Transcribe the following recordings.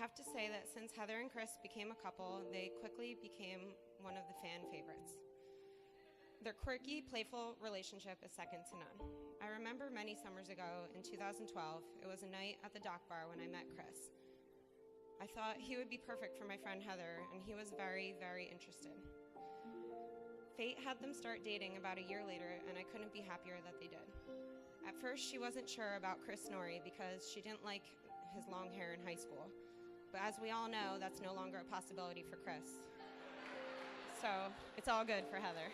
have to say that since Heather and Chris became a couple, they quickly became one of the fan favorites. Their quirky, playful relationship is second to none. I remember many summers ago in 2012, it was a night at the dock bar when I met Chris. I thought he would be perfect for my friend Heather, and he was very, very interested. Fate had them start dating about a year later, and I couldn't be happier that they did. At first, she wasn't sure about Chris Norrie because she didn't like his long hair in high school. But as we all know, that's no longer a possibility for Chris. So it's all good for Heather.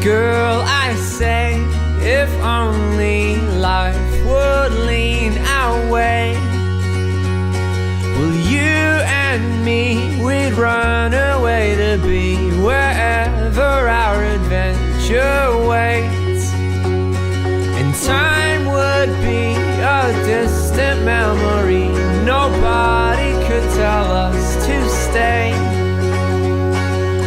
Girl, I say, if only life would lean our way, well, you and me, we'd run away to be wherever our adventure waits, and time would be a distant memory. Nobody could tell us to stay.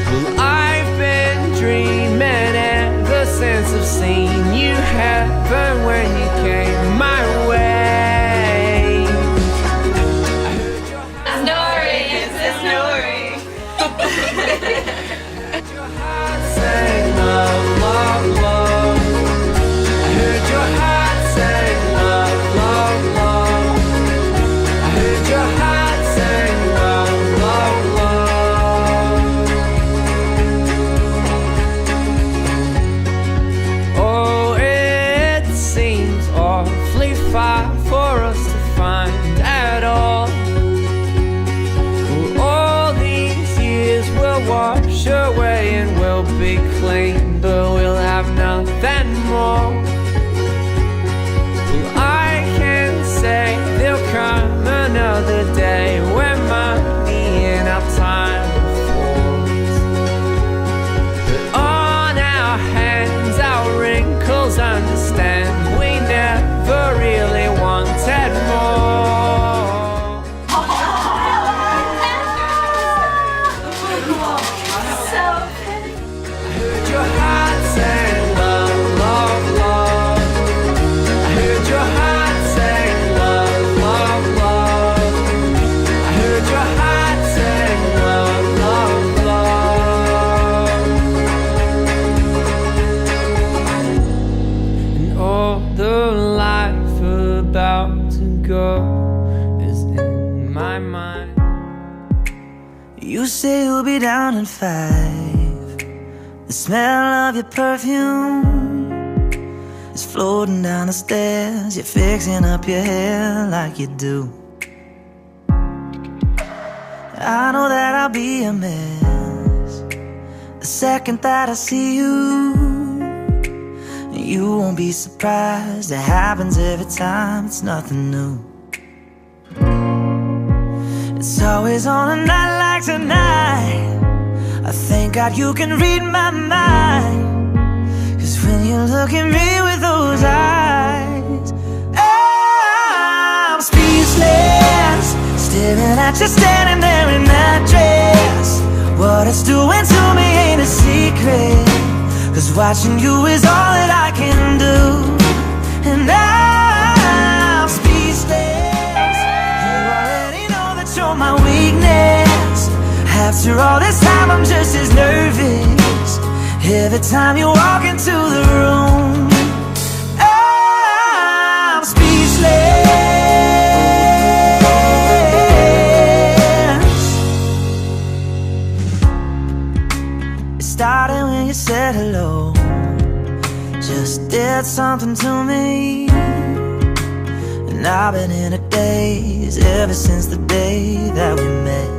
Well, I've been dreaming ever since I've seen you happen when you came my way. Snorri, it's a Snorri. Your heart sang love, love, love. I heard your heart sang love, love, love. I heard your heart sang love, love, love. Oh, it seems awfully far for us to find at all. Well, all these years will wash away and we'll be clean, but we'll have nothing more. Well, I can say there'll come another day when money and our time falls. But on our hands, our wrinkles understand we never really wanted more. I heard your heart sang love, love, love. I heard your heart sang love, love, love. I heard your heart sang love, love, love. And all the life about to go is in my mind. You say you'll be down in 5. The smell of your perfume is floating down the stairs. You're fixing up your hair like you do. I know that I'll be a mess the second that I see you. You won't be surprised, it happens every time, it's nothing new. It's always on a night like tonight. I thank God you can read my mind, 'cause when you look at me with those eyes, I'm speechless, staring at you standing there in that dress. What it's doing to me ain't a secret, 'cause watching you is all that I can do. And I'm speechless. You already know that you're my weakness. After all this time I'm just as nervous every time you walk into the room. I'm speechless. It started when you said hello, just did something to me. And I've been in a daze ever since the day that we met.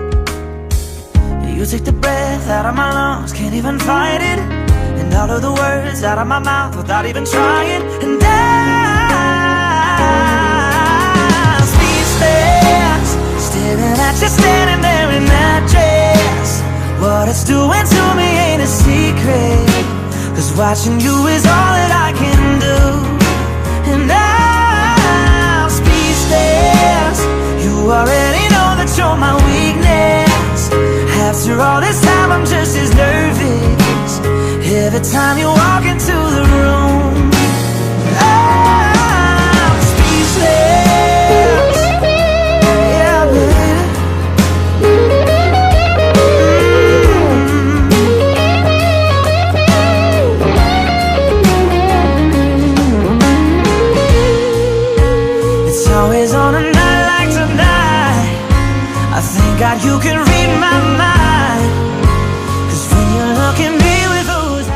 You take the breath out of my lungs, can't even fight it, and all of the words out of my mouth without even trying. And I'm speechless, staring at you standing there in that dress. What it's doing to me ain't a secret, 'cause watching you is all that I can do. And I'm speechless. You already know that you're my weakness. After all this time I'm just as nervous every time you walk into the room. God, you can read my mind. 'Cause when you look at me with those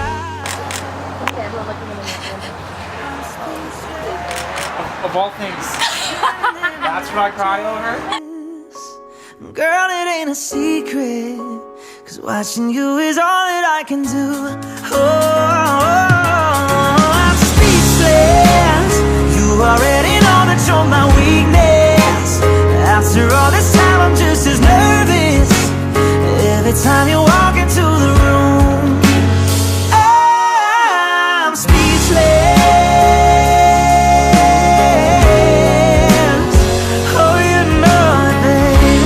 Of all things, that's what I cry over? eyes, girl, it ain't a secret. 'Cause watching you is all that I can do. Oh, I'm speechless. You already know that you're my weakness. After all this time, I'm just as nervous every time you walk into the room. I'm speechless. Oh, you know it, baby.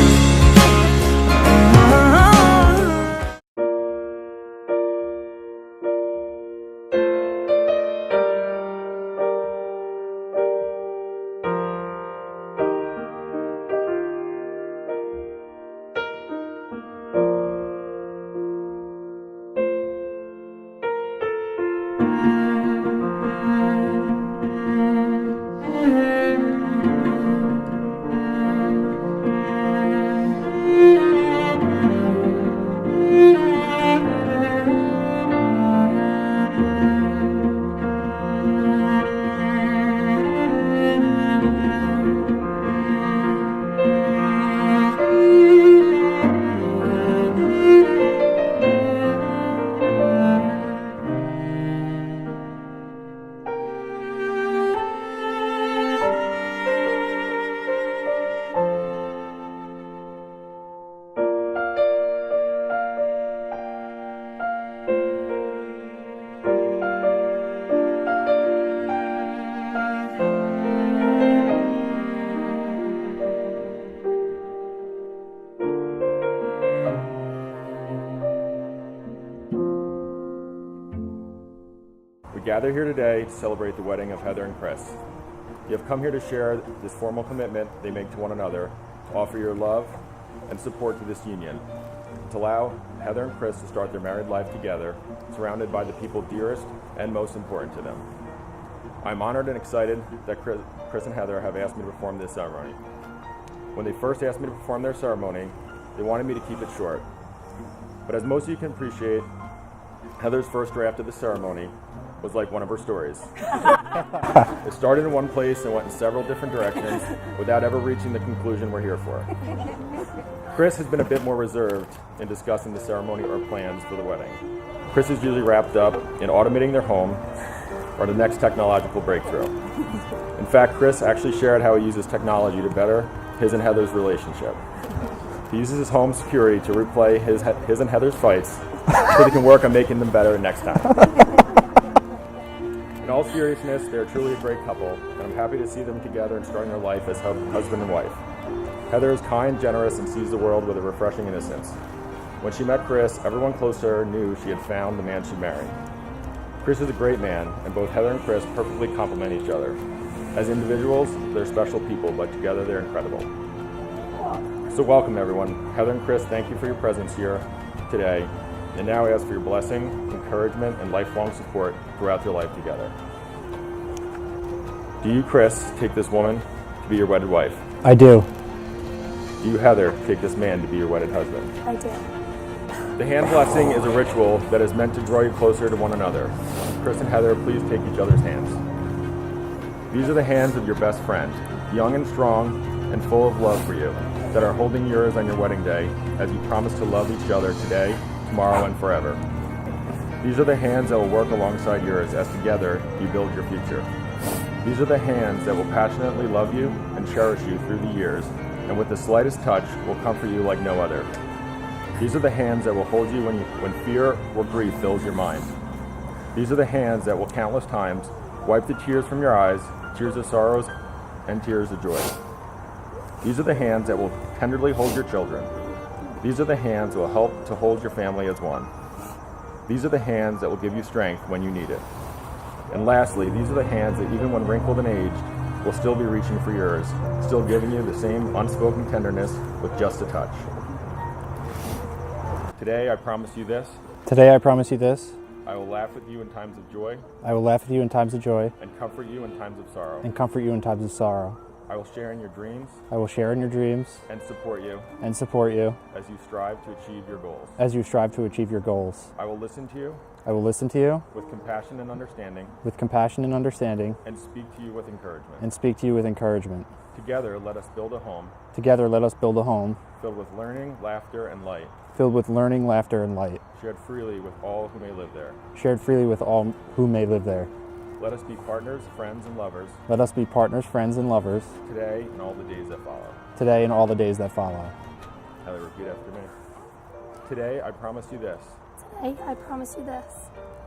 We gather here today to celebrate the wedding of Heather and Chris. You have come here to share this formal commitment they make to one another, to offer your love and support to this union, to allow Heather and Chris to start their married life together, surrounded by the people dearest and most important to them. I'm honored and excited that Chris and Heather have asked me to perform this ceremony. When they first asked me to perform their ceremony, they wanted me to keep it short. But as most of you can appreciate, Heather's first draft of the ceremony was like one of her stories. It started in one place and went in several different directions without ever reaching the conclusion we're here for. Chris has been a bit more reserved in discussing the ceremony or plans for the wedding. Chris is usually wrapped up in automating their home or the next technological breakthrough. In fact, Chris actually shared how he uses technology to better his and Heather's relationship. He uses his home security to replay his and Heather's fights so they can work on making them better next time. In all seriousness, they're truly a great couple, and I'm happy to see them together and starting their life as husband and wife. Heather is kind, generous, and sees the world with a refreshing innocence. When she met Chris, everyone close to her knew she had found the man she'd marry. Chris is a great man, and both Heather and Chris perfectly complement each other. As individuals, they're special people, but together they're incredible. So welcome everyone. Heather and Chris, thank you for your presence here today, and now I ask for your blessing, encouragement, and lifelong support throughout your life together. Do you, Chris, take this woman to be your wedded wife? I do. Do you, Heather, take this man to be your wedded husband? I do. The hand blessing is a ritual that is meant to draw you closer to one another. Chris and Heather, please take each other's hands. These are the hands of your best friend, young and strong and full of love for you, that are holding yours on your wedding day as you promise to love each other today, tomorrow, and forever. These are the hands that will work alongside yours as together you build your future. These are the hands that will passionately love you and cherish you through the years, and with the slightest touch will comfort you like no other. These are the hands that will hold you when fear or grief fills your mind. These are the hands that will countless times wipe the tears from your eyes, tears of sorrows and tears of joy. These are the hands that will tenderly hold your children. These are the hands that will help to hold your family as one. These are the hands that will give you strength when you need it. And lastly, these are the hands that even when wrinkled and aged, will still be reaching for yours, still giving you the same unspoken tenderness with just a touch. Today I promise you this. Today I promise you this. I will laugh with you in times of joy. I will laugh with you in times of joy And comfort you in times of sorrow. and comfort you in times of sorrow. I will share in your dreams I will share in your dreams and support you and support you as you strive to achieve your goals. as you strive to achieve your goals. I will listen to you I will listen to you with compassion and understanding with compassion and understanding and speak to you with encouragement. and speak to you with encouragement. Together, let us build a home Together, let us build a home filled with learning, laughter, and light, filled with learning, laughter, and light, shared freely with all who may live there. shared freely with all who may live there. Let us be partners, friends, and lovers Let us be partners, friends, and lovers today and all the days that follow. today and all the days that follow. Heather, repeat after me. Today, I promise you this. Today, I promise you this.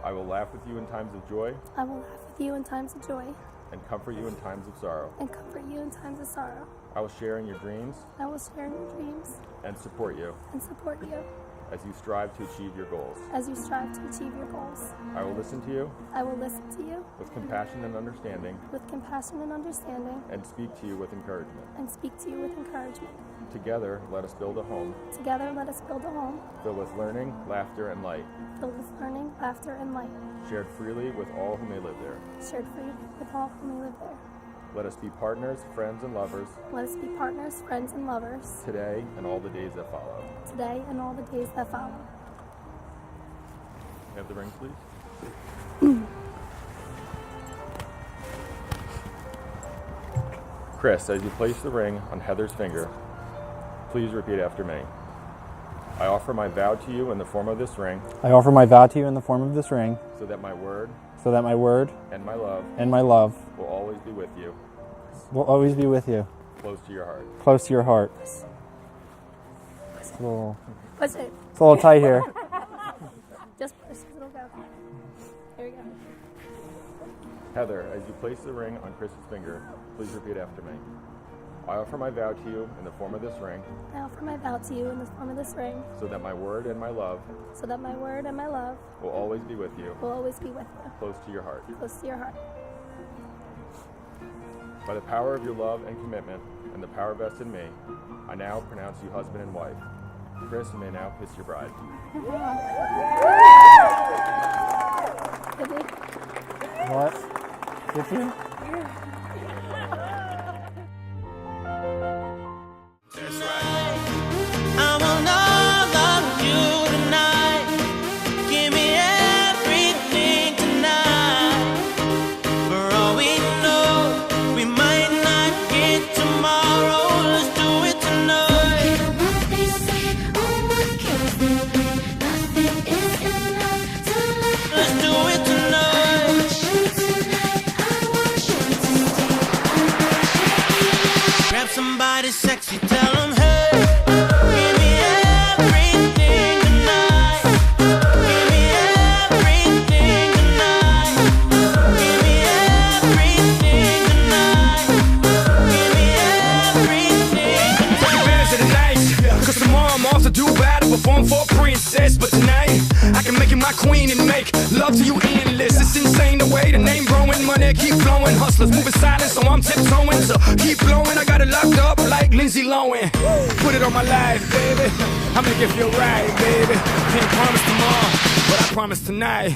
I will laugh with you in times of joy I will laugh with you in times of joy and comfort you in times of sorrow. and comfort you in times of sorrow. I will share in your dreams I will share in your dreams and support you and support you as you strive to achieve your goals. as you strive to achieve your goals. I will listen to you I will listen to you with compassion and understanding with compassion and understanding and speak to you with encouragement. and speak to you with encouragement. Together, let us build a home Together, let us build a home filled with learning, laughter, and light, filled with learning, laughter, and light, shared freely with all who may live there. shared free with all who may live there. Let us be partners, friends, and lovers Let us be partners, friends, and lovers today and all the days that follow. today and all the days that follow. Have the ring, please. Chris, as you place the ring on Heather's finger, please repeat after me. I offer my vow to you in the form of this ring, I offer my vow to you in the form of this ring, so that my word so that my word and my love and my love will always be with you, will always be with you, close to your heart. close to your heart. It's a little, Push it. it's a little tight here. Just push it. It'll go. Here we go. Heather, as you place the ring on Chris's finger, please repeat after me. I offer my vow to you in the form of this ring, I offer my vow to you in the form of this ring, so that my word and my love so that my word and my love will always be with you, will always be with you, close to your heart. close to your heart. By the power of your love and commitment, and the power vested in me, I now pronounce you husband and wife. Chris, you may now kiss your bride. What? Did you? I want all of you tonight. Give me everything tonight. For all we know, we might not get tomorrow. Let's do it tonight. What they say, oh my God, nothing is enough to let Let's do it tonight. I want you to stay. Grab somebody sexy, tell them hey. Give me everything tonight. Give me everything tonight. Give me everything tonight. Give me everything tonight. Take advantage of the night, cause tomorrow I'm off to do battle, perform for a princess. But tonight, I can make you my queen and make love to you endless. It's insane the way the name growing, money keep flowing. Hustlers moving silent, so I'm tiptoeing. So keep blowing, I got it locked up like Lindsay Lohan. Put it on my life, baby. I make it feel right, baby. Can't promise tomorrow, but I promise tonight.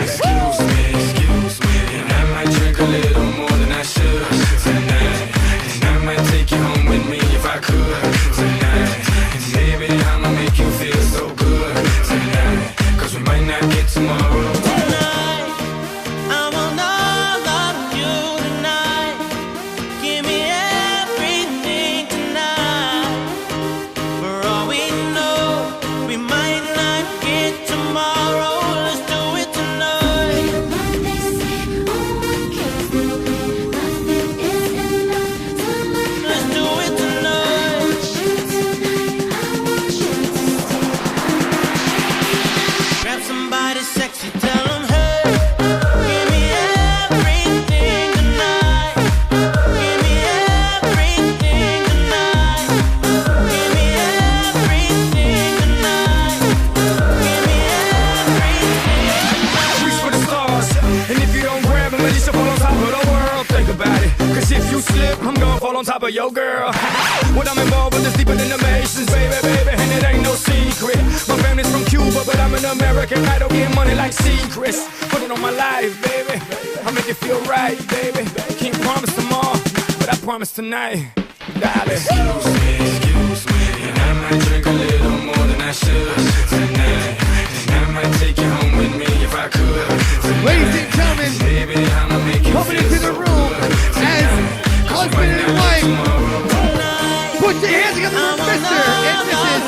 Excuse me, and I might drink a little more than I should tonight. And I might take you home with me if I could tonight. And baby, I'ma make you feel so good tonight. Cause we might not get tomorrow. Tonight, I want all of you tonight. Give me everything tonight. For all we know, we might not get tomorrow. Let's do it tonight. What they say, oh my God, nothing is enough to let Let's do it tonight. I want you to stay. Grab somebody sexy, tell them hey. Give me everything tonight. Give me everything tonight. Give me everything tonight. Give me everything. Reach for the stars, and if you don't grab them, at least you'll fall on top of the world. Think about it, cause if you slip, I'm gonna fall on top of your girl. What I'm involved with is deeper than the Masons, baby, and it ain't no secret. My family's from Cuba, but I'm an American idol, getting money like secrets. Put it on my life, baby, I make it feel right, baby. Can't promise tomorrow, but I promise tonight, darling. Excuse me, and I might drink a little more than I should tonight. And I might take you home with me if I could tonight. Ladies and gentlemen, baby, I'ma make you coming feel into so the room good as tonight. husband and wife. Put your hands together for Mr. and Mrs.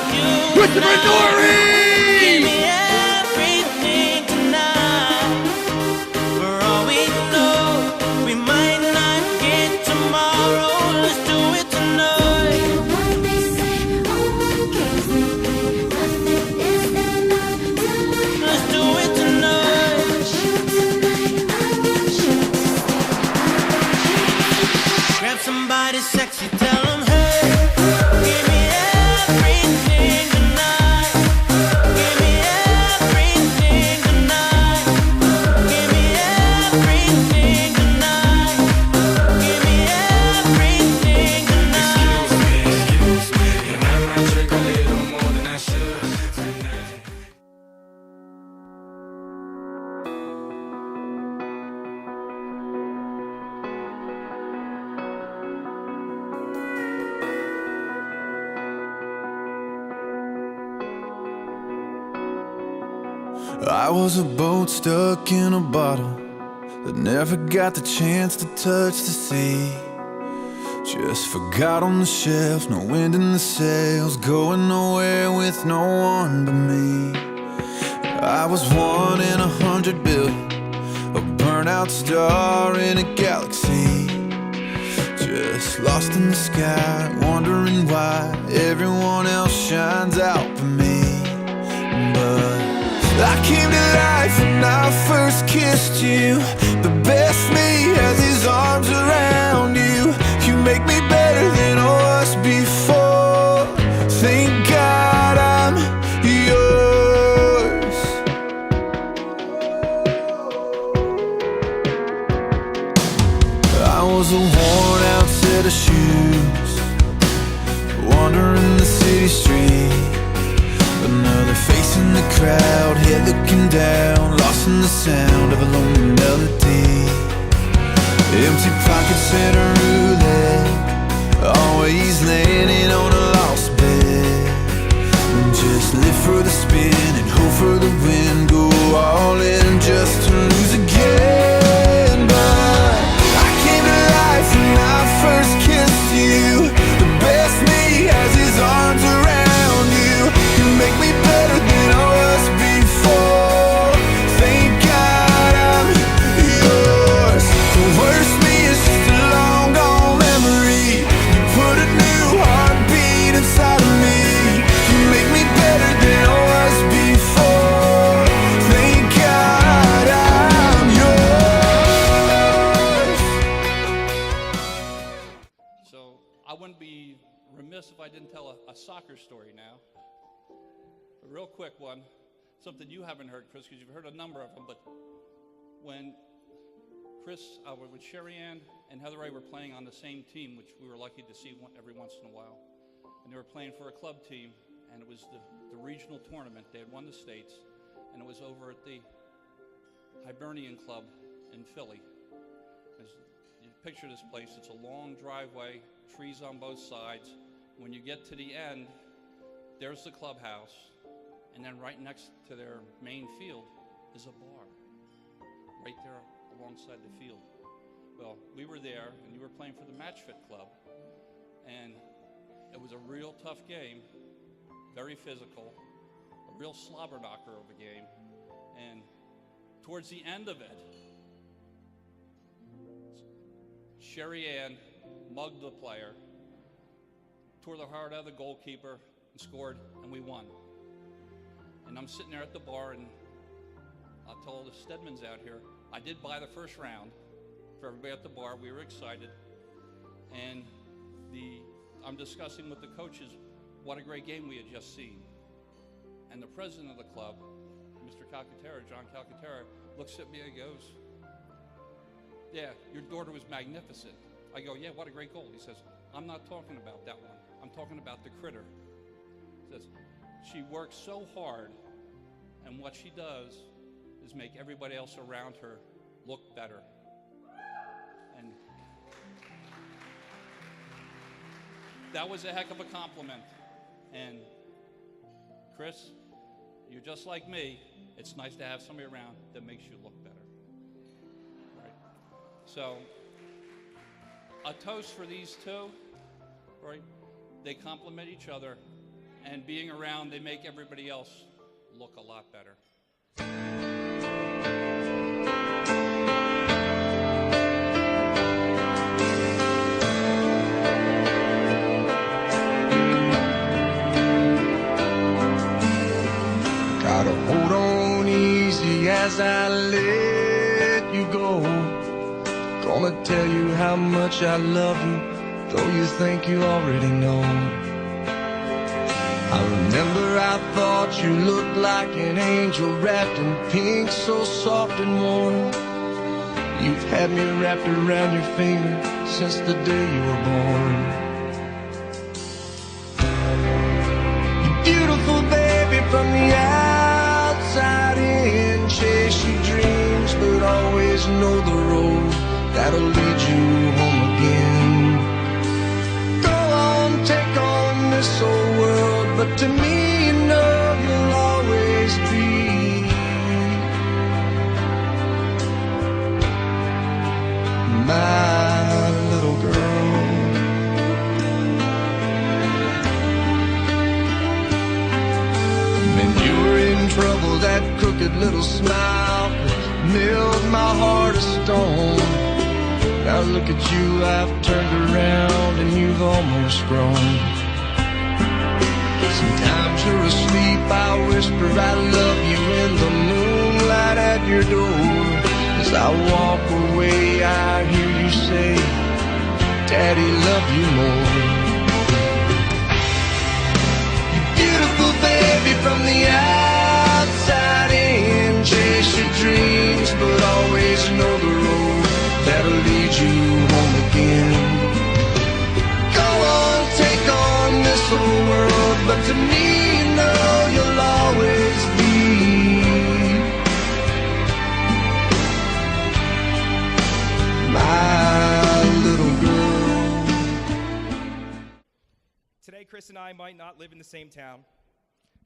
Christopher Norrie! Give me everything tonight. For all we know, we might not get tomorrow. Let's do it tonight. What they say, all my girls they play. Nothing is enough tonight. Let's do it tonight. I want you tonight. I want you to Grab somebody sexy, tell them hey. Give me everything tonight. Give me everything tonight. Give me everything tonight. Give me everything tonight. Excuse me, and I might drink a little more than I should tonight. I was a boat stuck in a bottle that never got the chance to touch the sea. Just forgot on the shelf, no wind in the sails, going nowhere with no one but me. I was 1 in 100 billion, a burnout star in a galaxy. Just lost in the sky, wondering why everyone else shines out for me. But I came to life when I first kissed you. The best me has his arms around you. You make me better than I was before. Thank God I'm yours. I was a worn out set of shoes, wandering the city street. Another face in the crowd, head looking down, lost in the sound of a lonely melody. Empty pockets and a roulette, always landing on a lost bet. Just live for the spin and hope for the win, go all in just to lose again. But I came to life when I first kissed you. The best me has his arms around you. You make me better than I was before. Thank God I'm yours. The worst me is just a long gone memory. You put a new heartbeat inside of me. You make me better than I was before. Thank God I'm yours. So I wouldn't be remiss if I didn't tell a soccer story now. A real quick one, something you haven't heard, Chris, because you've heard a number of them, but when when Sherry Ann and Heather Ray were playing on the same team, which we were lucky to see every once in a while, and they were playing for a club team, and it was the regional tournament. They had won the states, and it was over at the Hibernian Club in Philly. As you picture this place, it's a long driveway, trees on both sides. When you get to the end, there's the clubhouse, and then right next to their main field is a bar, right there alongside the field. Well, we were there, and you were playing for the Match Fit Club, and it was a real tough game, very physical, a real slobber knocker of a game, and towards the end of it, Sherry Ann mugged the player, tore the heart out of the goalkeeper, and scored, and we won. And I'm sitting there at the bar, and I'll tell all the Stedmans out here, I did buy the first round for everybody at the bar. We were excited. And I'm discussing with the coaches what a great game we had just seen. And the president of the club, Mr. Calcaterra, John Calcaterra, looks at me and goes, yeah, your daughter was magnificent. I go, yeah, what a great goal. He says, I'm not talking about that one. I'm talking about the critter. He says, she works so hard, and what she does is make everybody else around her look better. And that was a heck of a compliment. And Chris, you're just like me. It's nice to have somebody around that makes you look better. Right? So, a toast for these two, right? They complement each other, and being around, they make everybody else look a lot better. Gotta hold on easy as I let you go. Gonna tell you how much I love you, though you think you already know. I remember I thought you looked like an angel wrapped in pink, so soft and warm. You've had me wrapped around your finger since the day you were born. You're beautiful, baby, from the outside in. Chase your dreams, but always know the road that'll lead you home again. Go on, take on this old world, but to me, you know you'll always be my little girl. When you were in trouble, that crooked little smile milled my heart of stone. Now look at you, I've turned around and you've almost grown. Sometimes you're asleep, I whisper I love you in the moonlight at your door. As I walk away, I hear you say, Daddy, love you more. You're beautiful, baby, from the outside in. Chase your dreams, but always know the road that'll lead you home again. Go on, take on this whole world, but to me, you know you'll always be my little girl. Today, Chris and I might not live in the same town,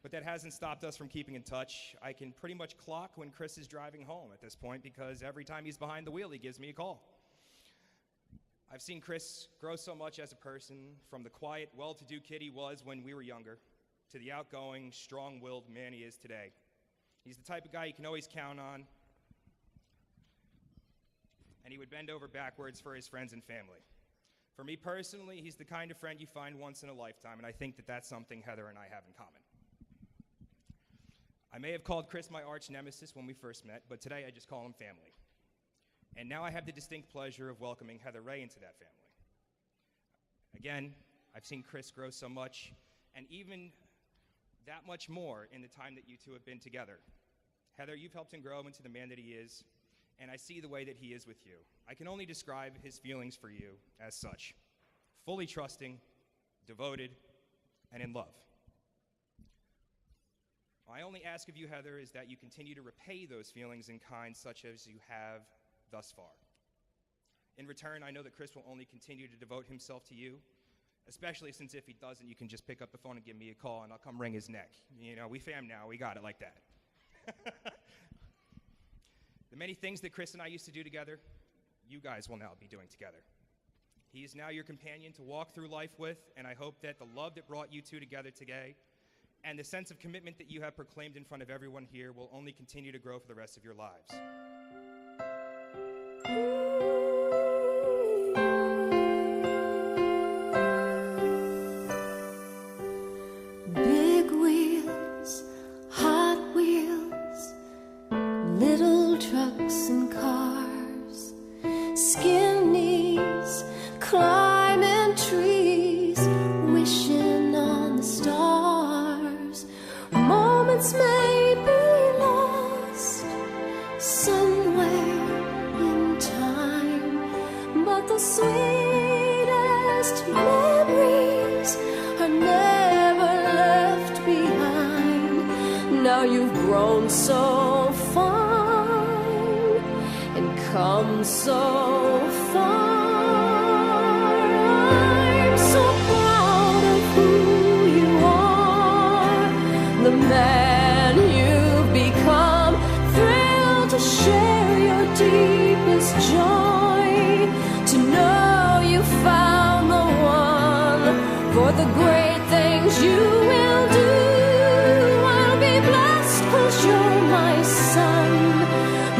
but that hasn't stopped us from keeping in touch. I can pretty much clock when Chris is driving home at this point because every time he's behind the wheel, he gives me a call. I've seen Chris grow so much as a person, from the quiet, well-to-do kid he was when we were younger, to the outgoing, strong-willed man he is today. He's the type of guy you can always count on, and he would bend over backwards for his friends and family. For me personally, he's the kind of friend you find once in a lifetime, and I think that that's something Heather and I have in common. I may have called Chris my arch nemesis when we first met, but today I just call him family. And now I have the distinct pleasure of welcoming Heather Ray into that family. Again, I've seen Chris grow so much, and even that much more in the time that you two have been together. Heather, you've helped him grow into the man that he is, and I see the way that he is with you. I can only describe his feelings for you as such: fully trusting, devoted, and in love. I only ask of you, Heather, is that you continue to repay those feelings in kind such as you have thus far. In return, I know that Chris will only continue to devote himself to you, especially since if he doesn't, you can just pick up the phone and give me a call and I'll come wring his neck. You know, we fam now, we got it like that. The many things that Chris and I used to do together, you guys will now be doing together. He is now your companion to walk through life with, and I hope that the love that brought you two together today and the sense of commitment that you have proclaimed in front of everyone here will only continue to grow for the rest of your lives. Big wheels, hot wheels, little trucks and cars, skin knees, climbing trees, wishing on the stars. Moments may be lost somewhere in time, but the sweetest memories are never left behind. Now you've grown so fine and come so far. I'm so proud for the great things you will do. I'll be blessed 'cause you're my son,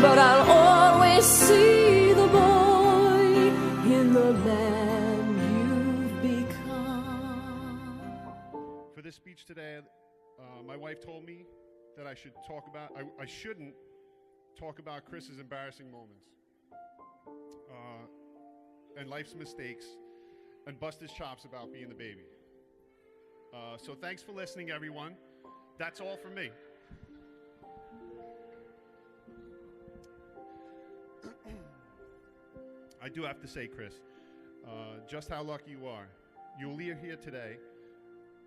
but I'll always see the boy in the man you've become. For this speech today, my wife told me that I shouldn't talk about Chris's embarrassing moments and life's mistakes and bust his chops about being the baby. So thanks for listening, everyone. That's all from me. I do have to say, Chris, just how lucky you are. You'll leave here today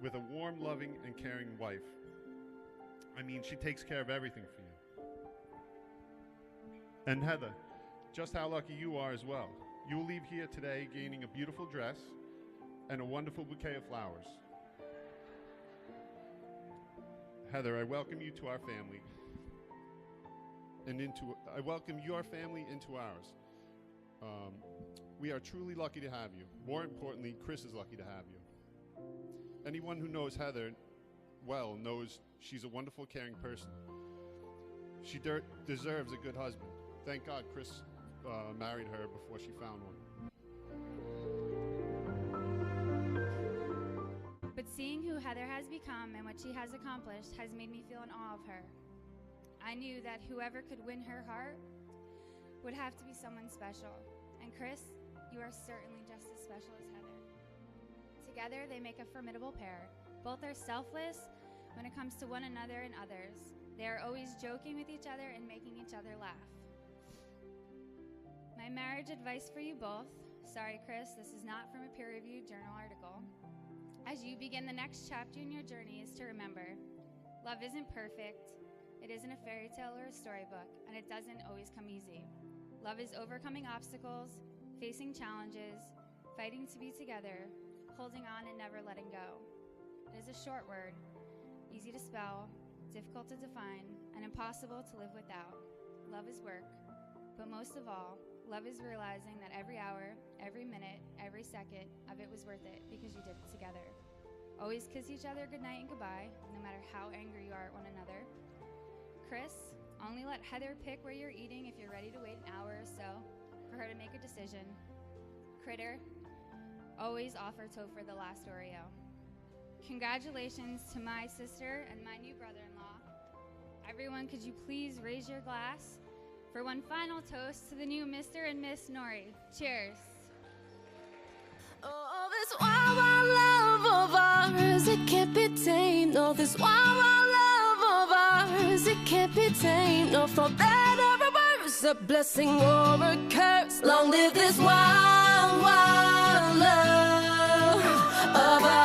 with a warm, loving, and caring wife. I mean, she takes care of everything for you. And Heather, just how lucky you are as well. You will leave here today gaining a beautiful dress and a wonderful bouquet of flowers. Heather, I welcome you to our family, and I welcome your family into ours. We are truly lucky to have you. More importantly, Chris is lucky to have you. Anyone who knows Heather well knows she's a wonderful, caring person. She deserves a good husband. Thank God Chris married her before she found one. But seeing who Heather has become and what she has accomplished has made me feel in awe of her. I knew that whoever could win her heart would have to be someone special. And Chris, you are certainly just as special as Heather. Together, they make a formidable pair. Both are selfless when it comes to one another and others. They are always joking with each other and making each other laugh. My marriage advice for you both, sorry Chris, this is not from a peer-reviewed journal article. As you begin the next chapter in your journey is to remember, love isn't perfect, it isn't a fairy tale or a storybook, and it doesn't always come easy. Love is overcoming obstacles, facing challenges, fighting to be together, holding on and never letting go. It is a short word, easy to spell, difficult to define, and impossible to live without. Love is work, but most of all, love is realizing that every hour, every minute, every second of it was worth it because you did it together. Always kiss each other goodnight and goodbye, no matter how angry you are at one another. Chris, only let Heather pick where you're eating if you're ready to wait an hour or so for her to make a decision. Critter, always offer Topher the last Oreo. Congratulations to my sister and my new brother-in-law. Everyone, could you please raise your glass for one final toast to the new Mr. and Miss Nori. Cheers. Oh, this wild, wild love of ours, it can't be tamed. No, this wild, wild love of ours, it can't be tamed. No, for better or worse, a blessing or a curse. Long live this wild, wild love of ours.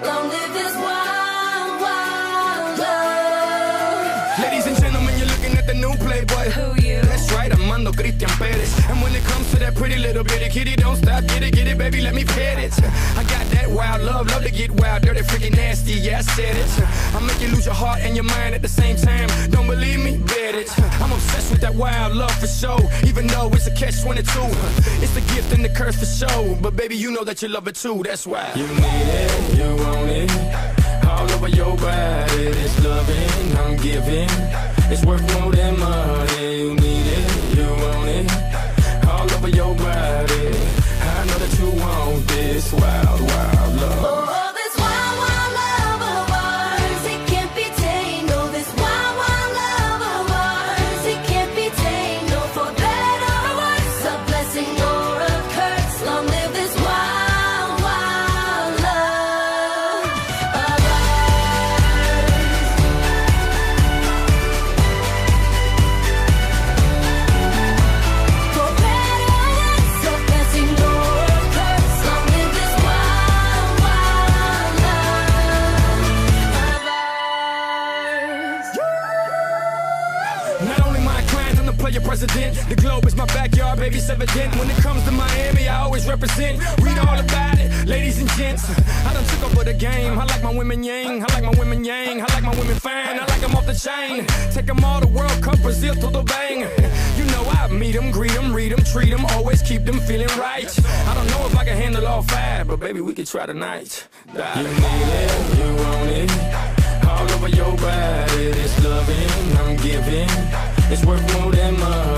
Long live this wild, wild love. Ladies and gentlemen, you're looking at the new Playboy. Who you? That's right, Armando Christian Perez. And when it comes to that pretty little bitty kitty, don't stop, get it, baby, let me pet it. I got that wild love to get wild, dirty, freaking nasty, yeah, I said it. I'll make you lose your heart and your mind at the same time. Don't believe me? Bet it. I'm obsessed with that wild love for sure, even though it's a catch-22. It's the gift and the curse for sure, but baby, you know that you love it too, that's why. You need it, you want it, all over your body. This loving I'm giving, it's worth more than money. You need it, you want it, all over your body. I know that you want this wild, wild love. Oh, this wild, wild love of ours, it can't be tamed. No, this wild, wild love of ours, it can't be tamed. No, for better or worse, a blessing or a curse. Long live this wild, wild love president. The globe is my backyard, baby, it's evident. When it comes to Miami, I always represent. Read all about it, ladies and gents. I done took over the game. I like my women yang, I like my women yang, I like my women fine, I like them off the chain. Take them all to World Cup, Brazil to the bang. You know I meet them, greet them, read them, treat them, always keep them feeling right. I don't know if I can handle all five, but baby, we could try tonight. You need it, you want it, all over your body. This loving I'm giving, it's worth more than money.